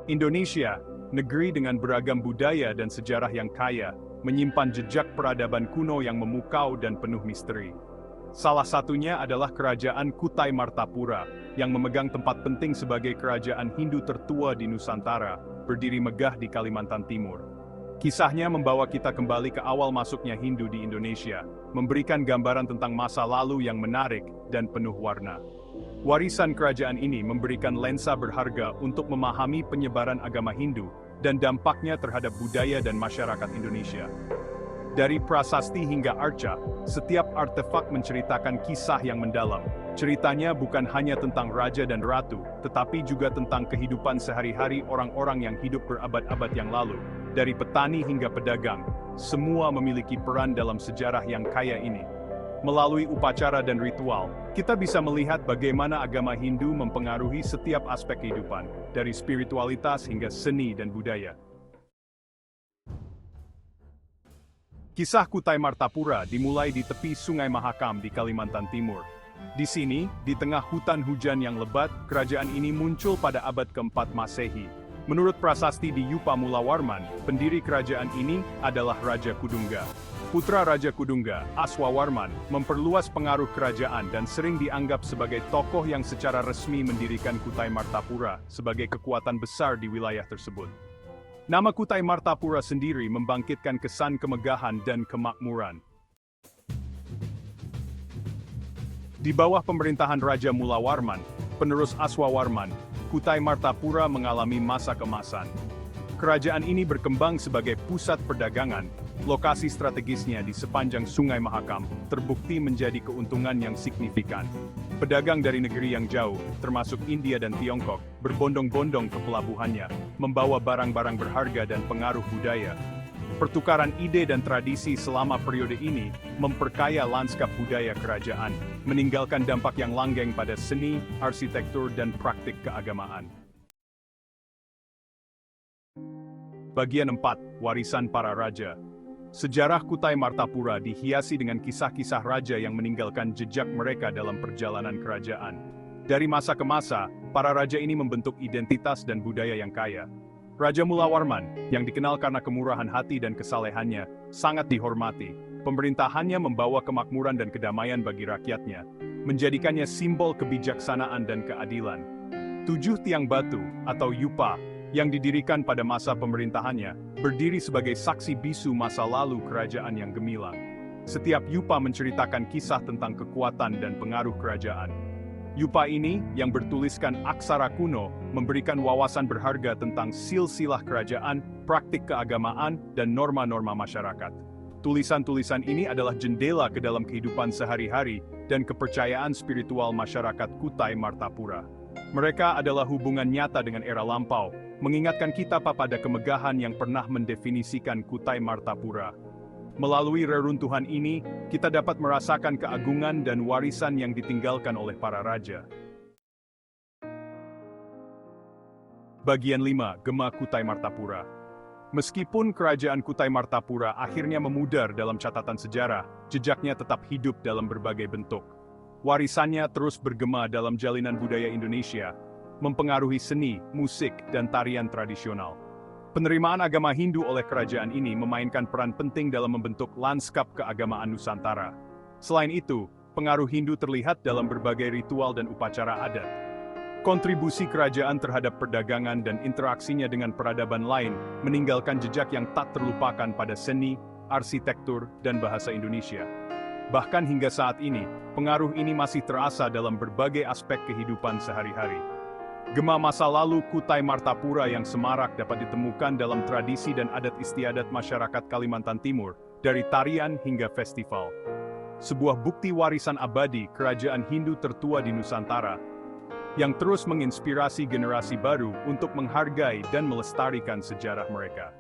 Indonesia, negeri dengan beragam budaya dan sejarah yang kaya, menyimpan jejak peradaban kuno yang memukau dan penuh misteri. Salah satunya adalah Kerajaan Kutai Martapura, yang memegang tempat penting sebagai kerajaan Hindu tertua di Nusantara, berdiri megah di Kalimantan Timur. Kisahnya membawa kita kembali ke awal masuknya Hindu di Indonesia, memberikan gambaran tentang masa lalu yang menarik dan penuh warna. Warisan kerajaan ini memberikan lensa berharga untuk memahami penyebaran agama Hindu dan dampaknya terhadap budaya dan masyarakat Indonesia. Dari prasasti hingga arca, setiap artefak menceritakan kisah yang mendalam. Ceritanya bukan hanya tentang raja dan ratu, tetapi juga tentang kehidupan sehari-hari orang-orang yang hidup berabad-abad yang lalu. Dari petani hingga pedagang, semua memiliki peran dalam sejarah yang kaya ini. Melalui upacara dan ritual, kita bisa melihat bagaimana agama Hindu mempengaruhi setiap aspek kehidupan, dari spiritualitas hingga seni dan budaya. Kisah Kutai Martapura dimulai di tepi Sungai Mahakam di Kalimantan Timur. Di sini, di tengah hutan hujan yang lebat, kerajaan ini muncul pada abad ke-4 Masehi. Menurut prasasti di Yupa Mulawarman, pendiri kerajaan ini adalah Raja Kudungga. Putra Raja Kudungga, Aswawarman, memperluas pengaruh kerajaan dan sering dianggap sebagai tokoh yang secara resmi mendirikan Kutai Martapura sebagai kekuatan besar di wilayah tersebut. Nama Kutai Martapura sendiri membangkitkan kesan kemegahan dan kemakmuran. Di bawah pemerintahan Raja Mulawarman, penerus Aswawarman, Kutai Martapura mengalami masa keemasan. Kerajaan ini berkembang sebagai pusat perdagangan. Lokasi strategisnya di sepanjang Sungai Mahakam terbukti menjadi keuntungan yang signifikan. Pedagang dari negeri yang jauh, termasuk India dan Tiongkok, berbondong-bondong ke pelabuhannya, membawa barang-barang berharga dan pengaruh budaya. Pertukaran ide dan tradisi selama periode ini memperkaya lanskap budaya kerajaan, meninggalkan dampak yang langgeng pada seni, arsitektur, dan praktik keagamaan. Bagian 4. Warisan para Raja. Sejarah Kutai Martapura dihiasi dengan kisah-kisah raja yang meninggalkan jejak mereka dalam perjalanan kerajaan. Dari masa ke masa, para raja ini membentuk identitas dan budaya yang kaya. Raja Mulawarman, yang dikenal karena kemurahan hati dan kesalehannya, sangat dihormati. Pemerintahannya membawa kemakmuran dan kedamaian bagi rakyatnya, menjadikannya simbol kebijaksanaan dan keadilan. 7 tiang batu, atau Yupa, yang didirikan pada masa pemerintahannya, berdiri sebagai saksi bisu masa lalu kerajaan yang gemilang. Setiap Yupa menceritakan kisah tentang kekuatan dan pengaruh kerajaan. Yupa ini, yang bertuliskan aksara kuno, memberikan wawasan berharga tentang silsilah kerajaan, praktik keagamaan, dan norma-norma masyarakat. Tulisan-tulisan ini adalah jendela ke dalam kehidupan sehari-hari dan kepercayaan spiritual masyarakat Kutai Martapura. Mereka adalah hubungan nyata dengan era lampau, mengingatkan kita pada kemegahan yang pernah mendefinisikan Kutai Martapura. Melalui reruntuhan ini, kita dapat merasakan keagungan dan warisan yang ditinggalkan oleh para raja. Bagian 5. Gema Kutai Martapura. Meskipun kerajaan Kutai Martapura akhirnya memudar dalam catatan sejarah, jejaknya tetap hidup dalam berbagai bentuk. Warisannya terus bergema dalam jalinan budaya Indonesia, mempengaruhi seni, musik, dan tarian tradisional. Penerimaan agama Hindu oleh kerajaan ini memainkan peran penting dalam membentuk lanskap keagamaan Nusantara. Selain itu, pengaruh Hindu terlihat dalam berbagai ritual dan upacara adat. Kontribusi kerajaan terhadap perdagangan dan interaksinya dengan peradaban lain meninggalkan jejak yang tak terlupakan pada seni, arsitektur, dan bahasa Indonesia. Bahkan hingga saat ini, pengaruh ini masih terasa dalam berbagai aspek kehidupan sehari-hari. Gema masa lalu Kutai Martapura yang semarak dapat ditemukan dalam tradisi dan adat istiadat masyarakat Kalimantan Timur, dari tarian hingga festival. Sebuah bukti warisan abadi kerajaan Hindu tertua di Nusantara, yang terus menginspirasi generasi baru untuk menghargai dan melestarikan sejarah mereka.